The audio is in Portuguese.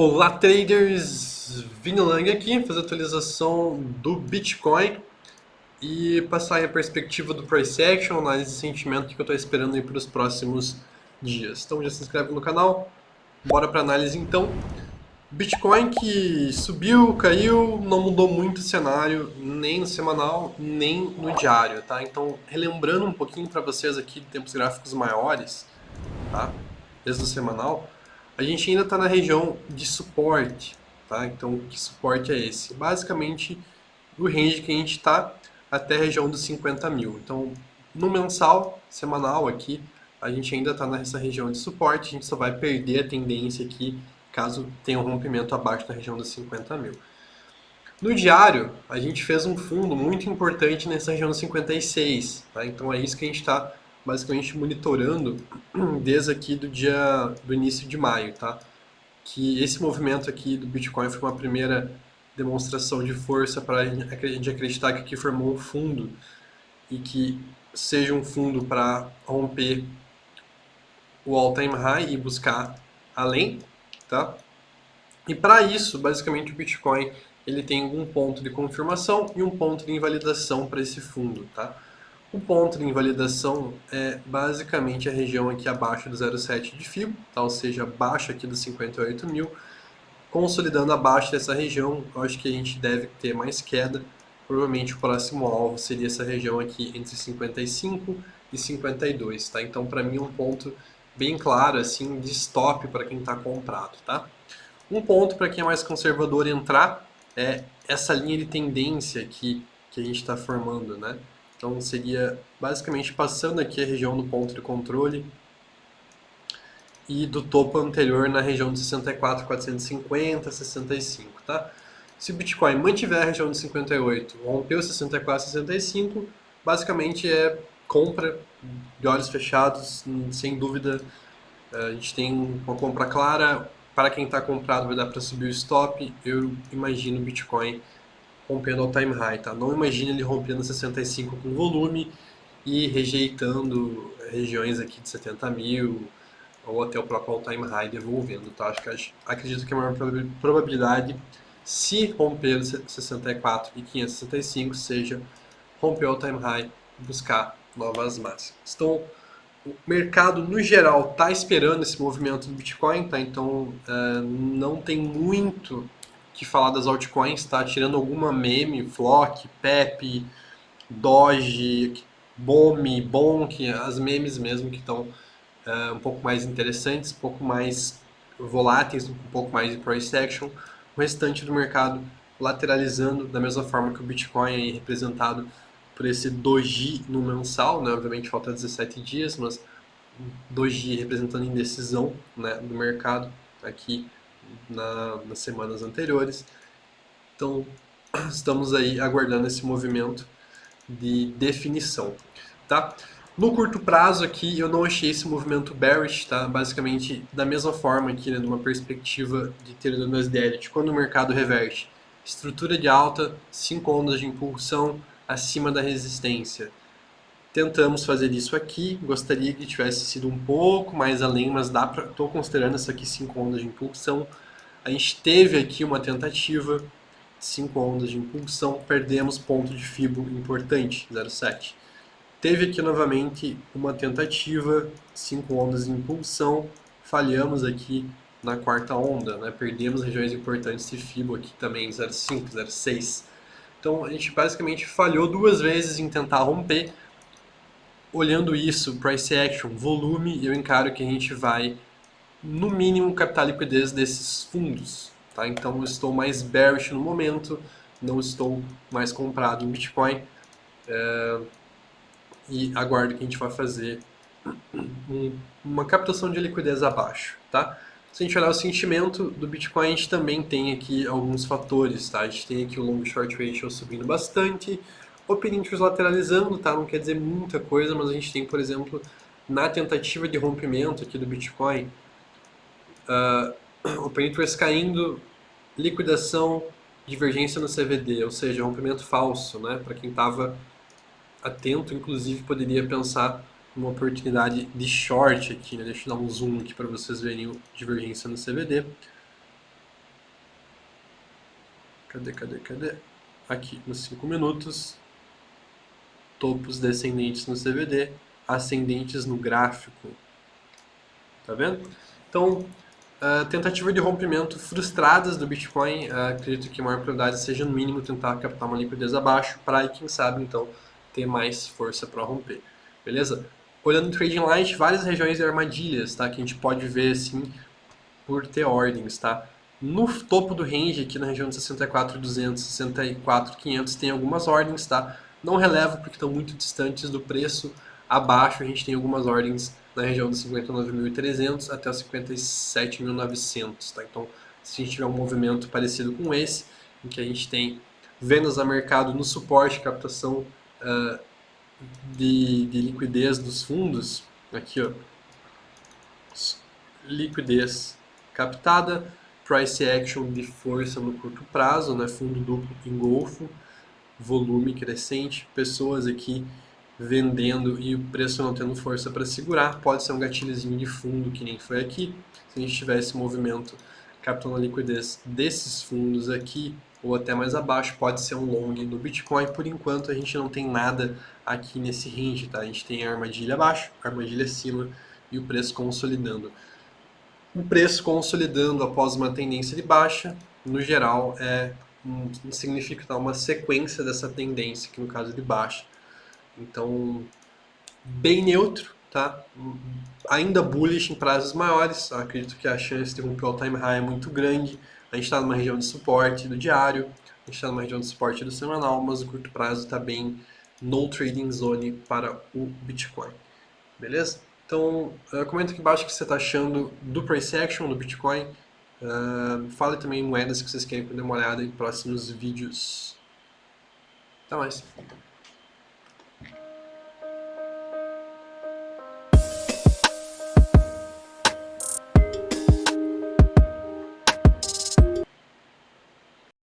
Olá, traders! Vini Lang aqui, fazer a atualização do Bitcoin e passar aí a perspectiva do price action, análise de sentimento que eu estou esperando aí para os próximos dias. Então já se inscreve no canal, bora para análise então. Bitcoin que subiu, caiu, não mudou muito o cenário, nem no semanal, nem no diário, tá? Então, relembrando um pouquinho para vocês aqui de tempos gráficos maiores, tá? Desde o semanal, a gente ainda está na região de suporte, tá? Então, que suporte é esse? Basicamente, o range que a gente está até a região dos 50 mil. Então, no mensal, semanal aqui, a gente ainda está nessa região de suporte, a gente só vai perder a tendência aqui caso tenha um rompimento abaixo da região dos 50 mil. No diário, a gente fez um fundo muito importante nessa região dos 56, tá? Então é isso que a gente está basicamente monitorando desde aqui do início de maio, tá? Que esse movimento aqui do Bitcoin foi uma primeira demonstração de força para a gente acreditar que aqui formou um fundo e que seja um fundo para romper o all-time high e buscar além, tá? E para isso, basicamente, o Bitcoin ele tem um ponto de confirmação e um ponto de invalidação para esse fundo, tá? O ponto de invalidação é basicamente a região aqui abaixo do 0,7 de FIBO, tá? Ou seja, abaixo aqui dos 58 mil, consolidando abaixo dessa região, eu acho que a gente deve ter mais queda. Provavelmente o próximo alvo seria essa região aqui entre 55 e 52, tá? Então, para mim, um ponto bem claro assim de stop para quem está comprado, tá? Um ponto para quem é mais conservador entrar é essa linha de tendência aqui que a gente está formando, né? Então seria basicamente passando aqui a região do ponto de controle e do topo anterior na região de 64.450, 65, tá? Se o Bitcoin mantiver a região de 58, rompeu 64, 65, basicamente é compra de olhos fechados, sem dúvida. A gente tem uma compra clara. Para quem está comprado, vai dar para subir o stop. Eu imagino o Bitcoin rompendo all time high, tá? Não imagino ele rompendo 65 com volume e rejeitando regiões aqui de 70 mil ou até o próprio all time high devolvendo, tá? Acredito que a maior probabilidade, se romper 64 e 565, seja romper all time high e buscar novas máximas. Então, o mercado no geral está esperando esse movimento do Bitcoin, tá? Então não tem muito que falar das altcoins, tá? Tirando alguma meme, Flock, Pepe, Doge, BOMI, Bonk, as memes mesmo que estão um pouco mais interessantes, um pouco mais voláteis, um pouco mais de price action. O restante do mercado lateralizando da mesma forma que o Bitcoin aí representado por esse doji no mensal, né? Obviamente falta 17 dias, mas doji representando indecisão, né, do mercado aqui nas semanas anteriores. Então, estamos aí aguardando esse movimento de definição, tá? No curto prazo aqui, eu não achei esse movimento bearish, tá? Basicamente, da mesma forma aqui, né, numa perspectiva de teoria do Nasdaq, quando o mercado reverte, estrutura de alta, 5 ondas de impulsão acima da resistência. Tentamos fazer isso aqui, gostaria que tivesse sido um pouco mais além, mas estou considerando isso aqui 5 ondas de impulsão. A gente teve aqui uma tentativa, 5 ondas de impulsão, perdemos ponto de FIBO importante, 0,7. Teve aqui novamente uma tentativa, 5 ondas de impulsão, falhamos aqui na quarta onda, né? Perdemos regiões importantes de FIBO aqui também, 0,5, 0,6. Então a gente basicamente falhou duas vezes em tentar romper. Olhando isso, price action, volume, eu encaro que a gente vai, no mínimo, captar a liquidez desses fundos. Tá? Então eu estou mais bearish no momento, não estou mais comprado em Bitcoin e aguardo que a gente vai fazer uma captação de liquidez abaixo. Tá? Se a gente olhar o sentimento do Bitcoin, a gente também tem aqui alguns fatores. Tá? A gente tem aqui o long short ratio subindo bastante, o Peninsula lateralizando, tá? Não quer dizer muita coisa, mas a gente tem, por exemplo, na tentativa de rompimento aqui do Bitcoin, o Peninsula caindo, liquidação, divergência no CVD, ou seja, rompimento falso, né? Para quem estava atento, inclusive, poderia pensar numa oportunidade de short aqui, né? Deixa eu dar um zoom aqui para vocês verem a divergência no CVD. Cadê? Aqui, nos 5 minutos. Topos descendentes no CVD, ascendentes no gráfico. Tá vendo? Então, tentativa de rompimento frustradas do Bitcoin, acredito que a maior prioridade seja no mínimo tentar captar uma liquidez abaixo para, quem sabe, então, ter mais força para romper. Beleza? Olhando no Trading Light, várias regiões de armadilhas, tá? Que a gente pode ver, assim, por ter ordens, tá? No topo do range, aqui na região de 64.200, 64.500, tem algumas ordens, tá? Não relevo porque estão muito distantes do preço. Abaixo a gente tem algumas ordens na região de 59.300 até os 57.900, tá? Então, se a gente tiver um movimento parecido com esse, em que a gente tem vendas a mercado no suporte, captação de liquidez dos fundos, aqui ó, liquidez captada, price action de força no curto prazo, né, fundo duplo engolfo, volume crescente, pessoas aqui vendendo e o preço não tendo força para segurar, pode ser um gatilhozinho de fundo que nem foi aqui, se a gente tivesse movimento captando a liquidez desses fundos aqui ou até mais abaixo, pode ser um long no Bitcoin. Por enquanto a gente não tem nada aqui nesse range, tá? A gente tem a armadilha abaixo, a armadilha acima e o preço consolidando. O preço consolidando após uma tendência de baixa, no geral, significa uma sequência dessa tendência, que no caso é de baixa. Então, bem neutro, tá? Ainda bullish em prazos maiores, acredito que a chance de romper o all-time high é muito grande. A gente está numa região de suporte do diário, a gente está numa região de suporte do semanal, mas o curto prazo está bem no trading zone para o Bitcoin. Beleza? Então, comenta aqui embaixo o que você está achando do price action do Bitcoin. Fale também em moedas que vocês querem dar uma olhada em próximos vídeos. Até mais.